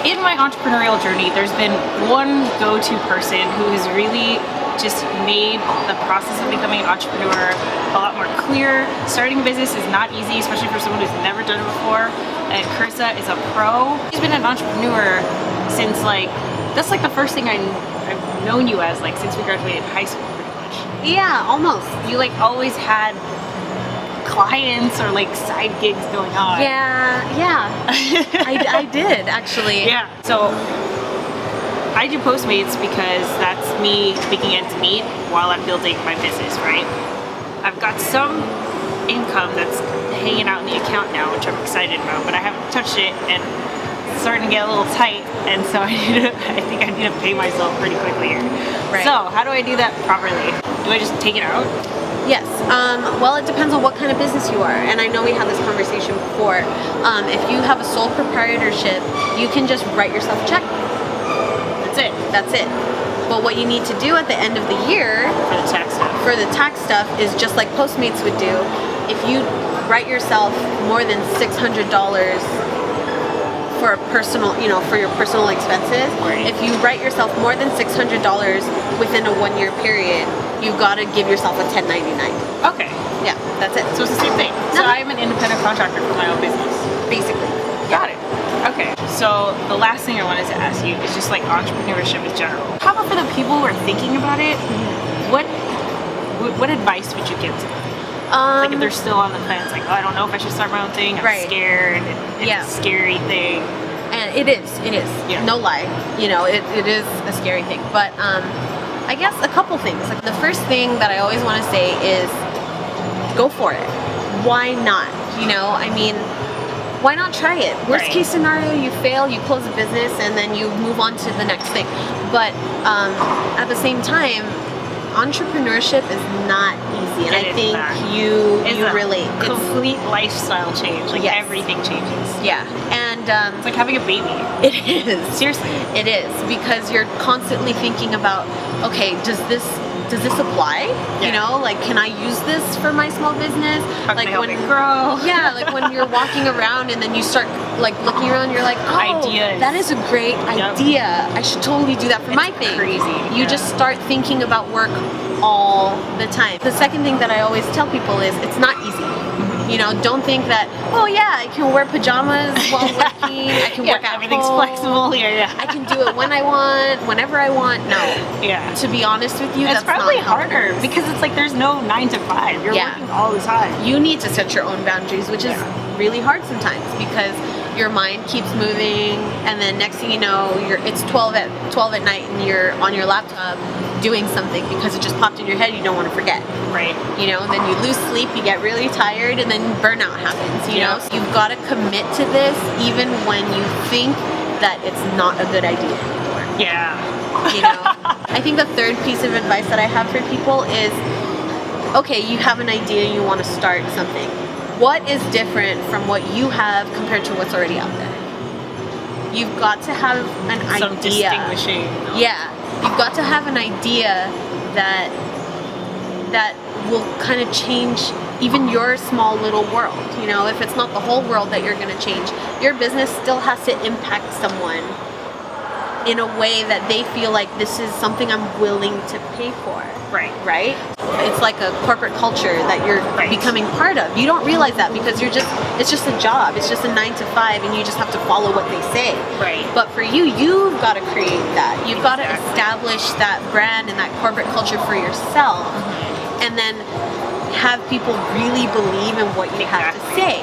in my entrepreneurial journey, there's been one go-to person who has really just made the process of becoming an entrepreneur a lot more clear. Starting a business is not easy, especially for someone who's never done it before. And Carissa is a pro. She's been an entrepreneur since that's like the first thing I've known you as, like since we graduated high school pretty much. Yeah, almost. You like always had clients or like side gigs going on. Yeah. I did actually. Yeah. So I do Postmates because that's me making ends meet while I'm building my business, right? I've got some income that's hanging out in the account now, which I'm excited about, but I haven't touched it and it's starting to get a little tight, and so I think I need to pay myself pretty quickly here. Right. So how do I do that properly? Do I just take it out? Yes. Well, it depends on what kind of business you are, and I know we had this conversation before. If you have a sole proprietorship, you can just write yourself a check. That's it. But what you need to do at the end of the year for the tax stuff is just like Postmates would do. If you write yourself more than $600 for a personal, for your personal expenses, right. If you write yourself more than $600 within a 1 year period, you've got to give yourself a 1099. Okay. Yeah, that's it. So it's the same thing. So I'm an independent contractor for my own business. Basically. Got it. Okay, so the last thing I wanted to ask you is just like entrepreneurship in general. How about for the people who are thinking about it? What advice would you give to them? Like if they're still on the fence, like, oh, I don't know if I should start my own thing. I'm scared. It's a scary thing. And it is. Yeah. No lie. It is a scary thing. But I guess a couple things. Like the first thing that I always want to say is go for it. Why not? Why not try it? Worst case scenario, you fail, you close the business, and then you move on to the next thing. But at the same time, entrepreneurship is not easy, and I think you relate. It's a complete lifestyle change. Like everything changes. Yeah, and it's like having a baby. It is. Seriously, it is, because you're constantly thinking about, okay, does this apply? Like, can I use this for my small business? How can I help it grow? Yeah, like when you're walking around and then you start like looking around, you're like, oh, ideas. That is a great idea. I should totally do that for my thing. Crazy. You just start thinking about work all the time. The second thing that I always tell people is it's not easy. Don't think that, oh yeah, I can wear pajamas while working, I can work at everything's home, flexible here, I can do it when I want, whenever I want. No. Yeah. To be honest with you, that's probably harder because it's like there's no 9 to 5. You're working all the time. You need to set your own boundaries, which is really hard sometimes because your mind keeps moving, and then next thing you know, it's 12 at night and you're on your laptop doing something because it just popped in your head, you don't want to forget. Right. Then you lose sleep, you get really tired, and then burnout happens, So you've got to commit to this even when you think that it's not a good idea anymore. Yeah. I think the third piece of advice that I have for people is, okay, you have an idea, you want to start something. What is different from what you have compared to what's already out there? You've got to have an idea. Some distinguishing. Yeah. You've got to have an idea that will kind of change even your small little world. If it's not the whole world that you're going to change, your business still has to impact someone in a way that they feel like this is something I'm willing to pay for. Right? It's like a corporate culture that you're becoming part of. You don't realize that because it's just a job. It's just a 9 to 5 and you just have to follow what they say. Right. But for you've got to create that. You've got to establish that brand and that corporate culture for yourself. And then have people really believe in what you have to say.